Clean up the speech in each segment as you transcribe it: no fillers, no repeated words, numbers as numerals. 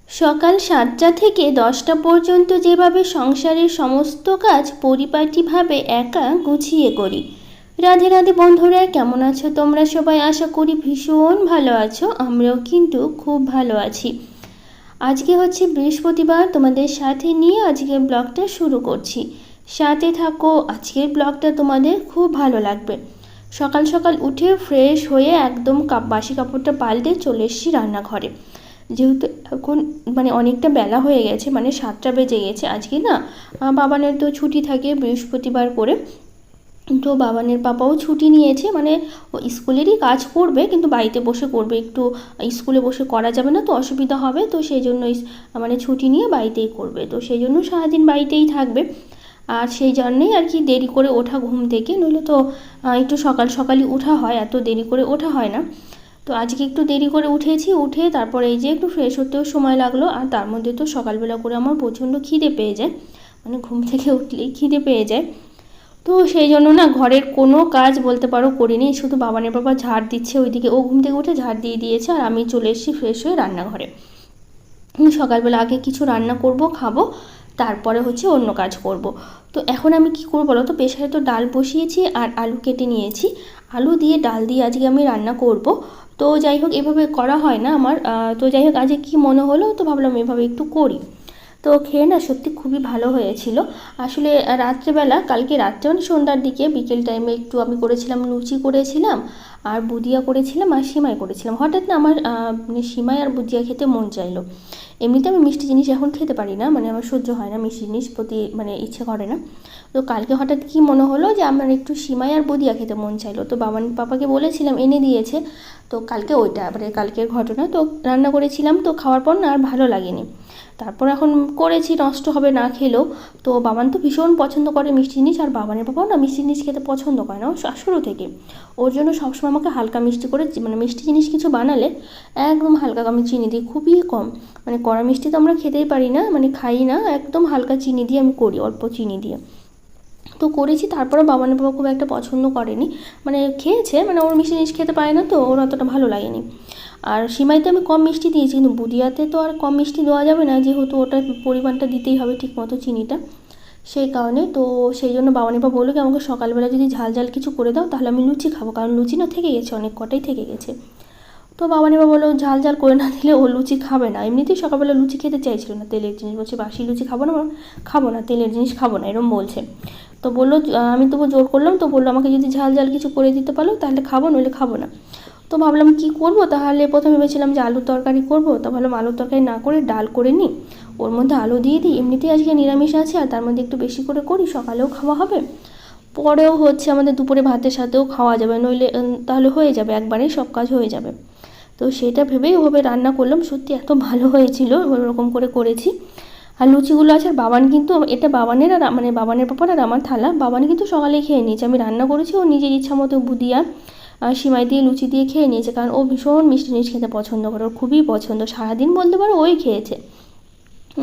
সকাল ৭টা থেকে ১০টা পর্যন্ত যেভাবে সংসারের সমস্ত কাজ পরিপাটিভাবে একা গুছিয়ে করি। রাধে রাধে বন্ধুরা, কেমন আছো তোমরা সবাই? আশা করি ভীষণ ভালো আছো। আমরাও কিন্তু খুব ভালো আছি। আজকে হচ্ছে বৃহস্পতিবার, তোমাদের সাথে নিয়ে আজকের ব্লগটা শুরু করছি। সাথে থাকো, আজকের ব্লগটা তোমাদের খুব ভালো লাগবে। সকাল সকাল উঠে ফ্রেশ হয়ে একদম বাসি কাপড়টা পাল্টে চলে এসেছি রান্নাঘরে। যেহেতু এখন অনেকটা বেলা হয়ে গেছে, 7টা বেজে গেছে। আজকে না বাবানের তো ছুটি থাকে বৃহস্পতিবার করে, তো বাবানের পাপাও ছুটি নিয়েছে। ও স্কুলেরই কাজ করবে, কিন্তু বাড়িতে বসে করবে। একটু স্কুলে বসে করা যাবে না, তো অসুবিধা হবে, তো সেই জন্য ছুটি নিয়ে বাড়িতেই করবে। তো সেই জন্য সারাদিন বাড়িতেই থাকবে। আর সেই জন্যেই আর কি দেরি করে ওঠা ঘুম থেকে, নইলে তো একটু সকাল সকালই ওঠা হয়, এত দেরি করে ওঠা হয় না। তো আজকে একটু দেরি করে উঠেছি, উঠে তারপরে এই যে একটু ফ্রেশ হতেও সময় লাগলো। আর তার মধ্যে তো সকালবেলা করে আমার প্রচণ্ড খিদে পেয়ে যায়, ঘুম থেকে উঠলেই খিদে পেয়ে যায়। তো সেই জন্য না ঘরের কোনো কাজ বলতে পারো করিনি, শুধু বাবানের বাবা ঝাড় দিচ্ছে ওইদিকে, ও ঘুম থেকে উঠে ঝাড় দিয়ে দিয়েছে, আর আমি চলে এসেছি ফ্রেশ হয়ে রান্নাঘরে। সকালবেলা আগে কিছু রান্না করব, খাবো, তারপরে হচ্ছে অন্য কাজ করব। তো এখন আমি কি করব বলো তো, প্রেসারে তো ডাল বসিয়েছি আর আলু কেটে নিয়েছি। আলু দিয়ে ডাল দিয়ে আজকে আমি রান্না করব। তো যাই হোক, এভাবে করা হয় না আমার। তো যাই হোক, আজকে কি মনে হলো, তো ভাবলাম এভাবে একটু করি। তো খেয়ে না সত্যি খুবই ভালো হয়েছিল। আসলে রাত্রেবেলা, কালকে রাত্রে সন্ধ্যার দিকে বিকেল টাইমে একটু আমি করেছিলাম, লুচি করেছিলাম আর বুদিয়া করেছিলাম আর সিমাই করেছিলাম। হঠাৎ না আমার সিমাই আর বুদিয়া খেতে মন চাইলো। এমনিতে আমি মিষ্টি জিনিস এখন খেতে পারি না, আমার সহ্য হয় না মিষ্টি জিনিস, প্রতি ইচ্ছে করে না। তো কালকে হঠাৎ কি মনে হলো যে আমার একটু সিমাই আর বুদিয়া খেতে মন চাইলো। তো পাপাকে বলেছিলাম, এনে দিয়েছে। তো কালকে ওইটা কালকের ঘটনা, তো রান্না করেছিলাম। তো খাওয়ার পর না আর ভালো লাগেনি। তারপর এখন করেছি, নষ্ট হবে না খেলেও। তো বাবান তো ভীষণ পছন্দ করে মিষ্টি জিনিস, আর বাবানের বাবাও না মিষ্টি জিনিস খেতে পছন্দ করে না শুরু থেকে। ওর জন্য সবসময় আমাকে হালকা মিষ্টি করে, মিষ্টি জিনিস কিছু বানালে একদম হালকা আমি চিনি দিই, খুবই কম। কড়া মিষ্টি তো আমরা খেতেই পারি না, খাই না, একদম হালকা চিনি দিয়ে আমি করি, অল্প চিনি দিয়ে। তো করেছি, তারপরে বাবানের বাবা খুব একটা পছন্দ করেনি, খেয়েছে, ওর মিষ্টি জিনিস খেতে পারে না, তো ওর অতটা ভালো লাগেনি। আর সিমাইতে আমি কম মিষ্টি দিয়েছি, কিন্তু বুদিয়াতে তো আর কম মিষ্টি দেওয়া যাবে না, যেহেতু ওটার পরিমাণটা দিতেই হবে ঠিক মতো চিনিটা, সেই কারণে। তো সেই জন্য বাবানের বাবা বললো কি, আমাকে সকালবেলা যদি ঝাল ঝাল কিছু করে দাও, তাহলে আমি লুচি খাবো, কারণ লুচি না থেকে গেছে, অনেক কটাই থেকে গেছে। তো বাবানের বাবা বললো ঝাল ঝাল করে না দিলে ও লুচি খাবে না। এমনিতেই সকালবেলা লুচি খেতে চাইছিল না, তেলের জিনিস, বলছে বাসি লুচি খাবো না, খাবো না, তেলের জিনিস খাবো না, এরকম বলছে। তো বললো, আমি তবু জোর করলাম, তো বললো আমাকে যদি ঝাল ঝাল কিছু করে দিতে পারো তাহলে খাবো, নইলে খাবো না। তো ভাবলাম কি করব, তাহলে প্রথমে ভেবেছিলাম যে আলুর তরকারি করব, তো ভাবলাম আলুর তরকারি না করে ডাল করে নিই, ওর মধ্যে আলু দিয়ে দিই, এমনিতেই আজকে নিরামিষ আছে, আর তার মধ্যে একটু বেশি করে করি, সকালেও খাওয়া হবে, পরেও হচ্ছে আমাদের দুপুরে ভাতের সাথেও খাওয়া যাবে, নইলে তাহলে হয়ে যাবে, একবারেই সব কাজ হয়ে যাবে। তো সেটা ভেবেই ওভাবে রান্না করলাম, সত্যি এত ভালো হয়েছিল, ওরকম করে করেছি। আর লুচিগুলো আছে, আর বাবান কিন্তু, এটা বাবানের আর বাবানের পাপার আর আমার থালা, বাবান কিন্তু সকালেই খেয়ে নিয়েছে, আমি রান্না করেছি, ও নিজের ইচ্ছা মতো বুদিয়া সিমাই দিয়ে লুচি দিয়ে খেয়ে নিয়েছে, কারণ ও ভীষণ মিষ্টি জিনিস খেতে পছন্দ করে, ওর খুবই পছন্দ, সারাদিন বলতে পারো ওই খেয়েছে।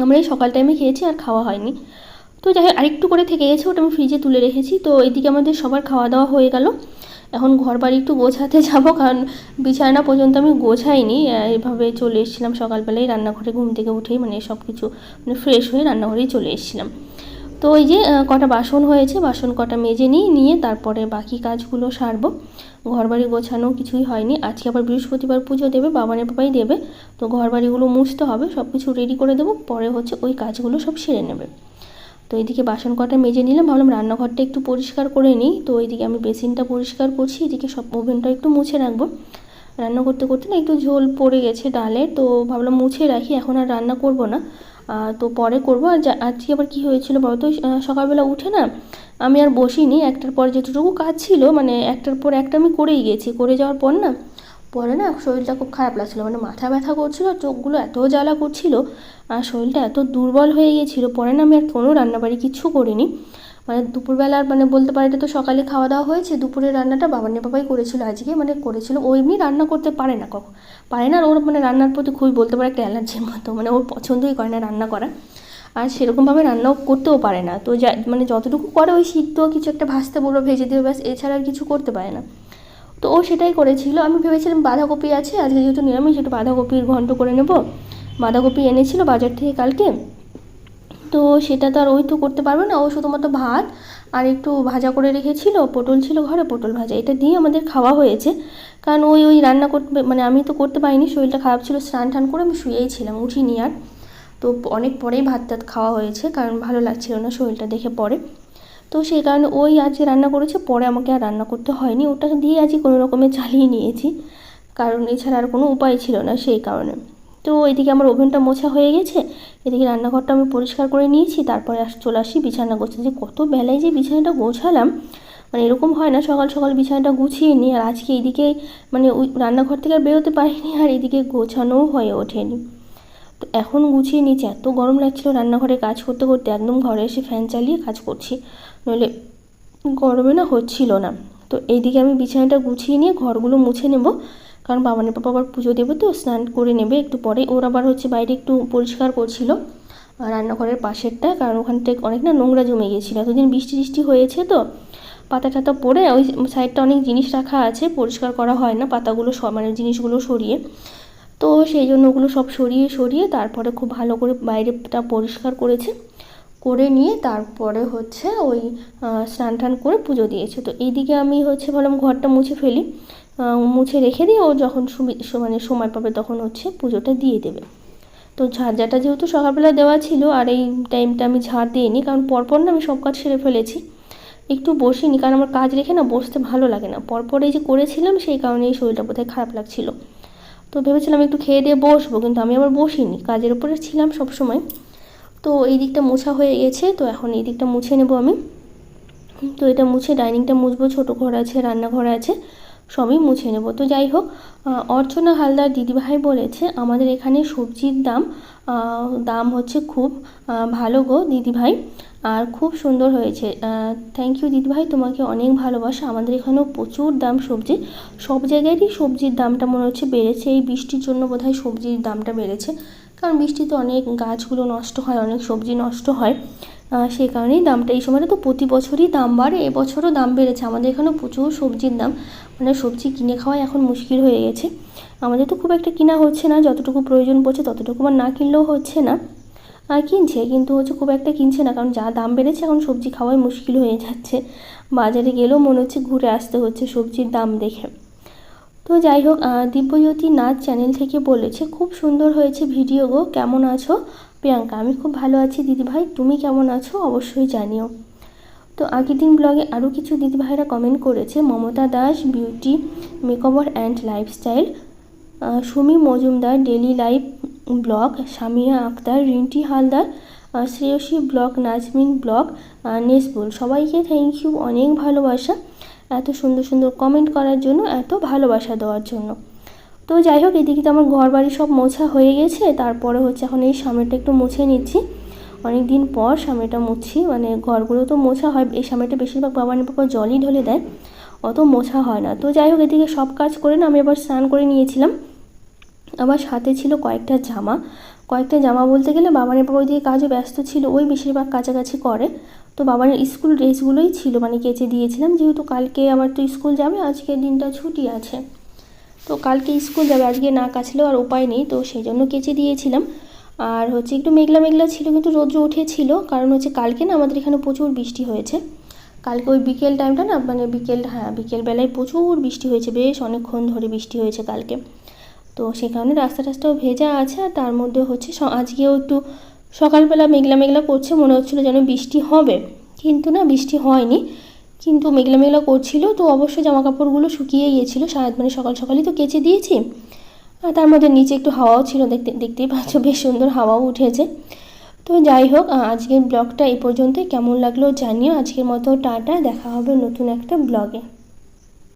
আমরা এই সকাল টাইমে খেয়েছি, আর খাওয়া হয়নি। তো যাই হোক, আরেকটু করে থেকে গেছে, ওটা আমি ফ্রিজে তুলে রেখেছি। তো এদিকে আমাদের সবার খাওয়া দাওয়া হয়ে গেল। এখন ঘর বাড়ি একটু গোছাতে যাবো, কারণ বিছানা পর্যন্ত আমি গোছাইনি, এভাবে চলে এসেছিলাম সকালবেলায় রান্নাঘরে, ঘুম থেকে উঠেই সব কিছু ফ্রেশ হয়ে রান্নাঘরেই চলে এসেছিলাম। তো ওই যে কটা বাসন হয়েছে, বাসন কটা মেজে নিয়ে তারপরে বাকি কাজগুলো সারবো। ঘরবাড়ি গোছানো কিছুই হয়নি, আজকে আবার বৃহস্পতিবার পুজো দেবে, বাবানের পাপাই দেবে, তো ঘরবাড়িগুলো মুছতে হবে, সব কিছু রেডি করে দেবো, পরে হচ্ছে ওই কাজগুলো সব সেরে নেবে। তো এইদিকে বাসন কটা মেজে নিলাম, ভাবলাম রান্নাঘরটা একটু পরিষ্কার করে নিই। তো এইদিকে আমি বেসিনটা পরিষ্কার করছি, এদিকে সব ওভেনটা একটু মুছে রাখবো। রান্না করতে করতে না একটু ঝোল পড়ে গেছে ডালে, তো ভাবলাম মুছে রাখি, এখন আর রান্না করব না, তো পরে করব। আর আজকে আবার কী হয়েছিল বলো তো, সকালবেলা উঠে না আমি আর বসিনি, একটার পর যেটুকু কাজ ছিল, একটার পর একটা আমি করেই গেছি, করে যাওয়ার পর না পরে না শরীরটা খুব খারাপ লাগছিলো, মাথা ব্যথা করছিলো, চোখগুলো এত জ্বালা করছিল, আর শরীরটা এত দুর্বল হয়ে গিয়েছিলো। পরে না আমি আর কোনো রান্নাবাড়ি কিচ্ছু করিনি, দুপুরবেলার বলতে পারি, এটা তো সকালে খাওয়া দাওয়া হয়েছে, দুপুরের রান্নাটা বাবানের বাবাই করেছিল আজকে, করেছিল। ও এমনি রান্না করতে পারে না, পারে না, আর ওর রান্নার প্রতি খুবই বলতে পারে একটা অ্যালার্জির মতো, ওর পছন্দই করে না রান্না করা, আর সেরকমভাবে রান্নাও করতেও পারে না। তো যতটুকু করে ওই সিদ্ধ কিছু একটা ভাজতে বলবো, ভেজে দেবে, ব্যাস, এছাড়া আর কিছু করতে পারে না। তো ও সেটাই করেছিল। আমি ভেবেছিলাম বাঁধাকপি আছে, আজকে যেহেতু নিরামিষ, একটু বাঁধাকপির ঘন্ট করে নেব, বাঁধাকপি এনেছিল বাজার থেকে কালকে, তো সেটা তো আর ওই তো করতে পারবে না, ও শুধুমাত্র ভাত আর একটু ভাজা করে রেখেছিল, পটল ছিল ঘরে, পটল ভাজা, এটা দিয়ে আমাদের খাওয়া হয়েছে। কারণ ওই রান্না করতে মানে আমি তো করতে পারিনি, শরীরটা খারাপ ছিল, স্নান টান করে আমি শুয়েই ছিলাম, উঠিনি আর। তো অনেক পরেই ভাত টাত খাওয়া হয়েছে, কারণ ভালো লাগছিল না শরীরটা দেখে পরে। তো সেই কারণে ওই আজকে রান্না করেছে, পরে আমাকে আর রান্না করতে হয়নি, ওটা দিয়ে আজকে কোনো রকমে চালিয়ে নিয়েছি, কারণ এছাড়া আর কোনো উপায় ছিল না সেই কারণে। তো এদিকে আমার ওভেনটা মোছা হয়ে গেছে, এদিকে রান্নাঘরটা আমি পরিষ্কার করে নিয়েছি, তারপরে চলে আসি বিছানা গোছাতে। যে কত বেলায় যে বিছানাটা গোছালাম, মানে এরকম হয় না সকাল সকাল বিছানাটা গুছিয়ে নিই, আর আজকে এদিকে মানে ওই রান্নাঘর থেকে আর বেরোতে পারিনি, আর এদিকে গোছানোও হয়ে ওঠেনি। তো এখন গুছিয়ে নিয়েছি, এত গরম লাগছিল রান্নাঘরে কাজ করতে করতে, একদম ঘরে এসে ফ্যান চালিয়ে কাজ করছি, নইলে গরমে না হচ্ছিল না। তো এইদিকে আমি বিছানাটা গুছিয়ে নিয়ে ঘরগুলো মুছে নেব, কারণ বাবানের পাপা আবার পুজো দেবে, তো স্নান করে নেবে একটু পরে। ওর আবার হচ্ছে বাইরে একটু পরিষ্কার করছিল রান্নাঘরের পাশেরটা, কারণ ওখানটায় অনেক না নোংরা জমে গিয়েছিলো, এতদিন বৃষ্টি টিষ্টি হয়েছে তো পাতা টাতা পড়ে ওই সাইডটা অনেক জিনিস রাখা আছে, পরিষ্কার করা হয় না পাতাগুলো মানে জিনিসগুলো সরিয়ে, তো সেই জন্য ওগুলো সব সরিয়ে সরিয়ে তারপরে খুব ভালো করে বাইরেটা পরিষ্কার করেছে, করে নিয়ে তারপরে হচ্ছে ওই স্নান টান করে পুজো দিয়েছে। তো এইদিকে আমি হচ্ছে ভাবলাম ঘরটা মুছে ফেলি, মুছে রেখে দিই, ও যখন মানে সময় পাবে তখন হচ্ছে পুজোটা দিয়ে দেবে। তো ঝাড়টা যেহেতু সকালবেলা দেওয়া ছিল, আর এই টাইমটা আমি ঝাড় দিইনি, কারণ পরপর না আমি সব কাজ সেরে ফেলেছি, একটু বসিনি, কারণ আমার কাজ রেখে না বসতে ভালো লাগে না, পরপর এই যে করেছিলাম সেই কারণে এই শরীরটা বোধহয় খারাপ লাগছিল। তো ভেবেছিলাম একটু খেয়ে দিয়ে বসবো, কিন্তু আমি আবার বসিনি, কাজের উপরে ছিলাম সব সময়। তো এই দিকটা মোছা হয়ে গেছে, তো এখন এই দিকটা মুছে নেব আমি। তো এটা মুছে ডাইনিংটা মুছবো, ছোটো ঘর আছে, রান্নাঘর আছে, সবই মুছে নেব। তো যাই হোক, অর্চনা হালদার দিদিভাই বলেছে আমাদের এখানে সবজির দাম হচ্ছে খুব ভালো গো দিদিভাই, আর খুব সুন্দর হয়েছে। থ্যাংক ইউ দিদিভাই, তোমাকে অনেক ভালোবাসা। আমাদের এখানেও প্রচুর দাম সবজি, সব জায়গায়ই সবজির দামটা মনে হচ্ছে বেড়েছে, এই বৃষ্টির জন্য বোধহয় সবজির দামটা বেড়েছে, কারণ বৃষ্টিতে অনেক গাছগুলো নষ্ট হয়, অনেক সবজি নষ্ট হয়, সেই কারণেই দামটা এই সময়টা তো প্রতি বছরই দাম বাড়ে, এবছরও দাম বেড়েছে। আমাদের এখানেও প্রচুর সবজির দাম, মানে সবজি কিনে খাওয়াই এখন মুশকিল হয়ে গেছে। আমাদের তো খুব একটা কিনা হচ্ছে না, যতটুকু প্রয়োজন পড়ছে ততটুকু, আর না কিনলেও হচ্ছে না, আর কিনছে কিন্তু হচ্ছে খুব একটা কিনছে না, কারণ যা দাম বেড়েছে এখন সবজি খাওয়াই মুশকিল হয়ে যাচ্ছে, বাজারে গেলেও মনে হচ্ছে ঘুরে আসতে হচ্ছে সবজির দাম দেখে। তো যাই হোক, দিব্যজ্যোতি নাচ চ্যানেল থেকে বলেছে খুব সুন্দর হয়েছে ভিডিও গো, কেমন আছো প্রিয়াঙ্কা? আমি খুব ভালো আছি দিদিভাই, তুমি কেমন আছো অবশ্যই জানিও। তো আগের দিন ব্লগে আরও কিছু দিদিভাইরা কমেন্ট করেছে, Mamata Das beauty makeover and lifestyle, Sumi Majumdar daily life blog, Samiya Akhtar, Rinti Haldar, Shreyasi blog, Nazmin blog, নেসবুল, সবাইকে থ্যাংক ইউ, অনেক ভালোবাসা এত সুন্দর সুন্দর কমেন্ট করার জন্য, এত ভালোবাসা দেওয়ার জন্য। তো যাই হোক, এদিকে তো আমার ঘর বাড়ি সব মোছা হয়ে গেছে, তারপরে হচ্ছে এখন এই সামনেটা একটু মুছে নিচ্ছি, অনেক দিন পর সামনেটা মুছছি, মানে ঘরগুলো তো মোছা হয়, এই সামনেটা বেশিরভাগ বাবার জলই ঢেলে দেয়, অত মোছা হয় না। তো যাই হোক, এদিকে সব কাজ করে না আমি আবার স্নান করে নিয়েছিলাম, আবার সাথে ছিল কয়েকটা জামা বলতে গেলে বাবানের বাবা ওইদিকে কাজও ব্যস্ত ছিল, ওই বেশিরভাগ কাছাকাছি করে, তো বাবানের স্কুল ড্রেসগুলোই ছিল, মানে কেচে দিয়েছিলাম, যেহেতু কালকে আবার তো স্কুল যাবে, আজকের দিনটা ছুটি আছে, তো কালকে স্কুল যাবে, আজকে না কাচলেও আর উপায় নেই, তো সেই জন্য কেচে দিয়েছিলাম। আর হচ্ছে একটু মেঘলা মেঘলা ছিল, কিন্তু রৌদ্র উঠেছিল, কারণ হচ্ছে কালকে না আমাদের এখানে প্রচুর বৃষ্টি হয়েছে, কালকে ওই বিকেল টাইমটা না, মানে বিকেলবেলায় প্রচুর বৃষ্টি হয়েছে, বেশ অনেকক্ষণ ধরে বৃষ্টি হয়েছে কালকে, তো সেই কারণে রাস্তা টাস্তাও ভেজা আছে, আর তার মধ্যে হচ্ছে আজকেও একটু সকালবেলা মেঘলা মেঘলা করছে, মনে হচ্ছিলো যেন বৃষ্টি হবে, কিন্তু না বৃষ্টি হয়নি, কিন্তু মেঘলা মেঘলা করছিল, তো অবশ্যই জামা কাপড়গুলো শুকিয়ে গিয়েছিলো, মানে সকাল সকালই তো কেচে দিয়েছি, আর তার মধ্যে নিচে একটু হাওয়াও ছিল, দেখতেই পাচ্ছ বেশ সুন্দর হাওয়াও উঠেছে। তো যাই হোক, আজকের ব্লগটা এই পর্যন্তই, কেমন লাগলো জানিও, আজকের মতো টাটা, দেখা হবে নতুন একটা ব্লগে।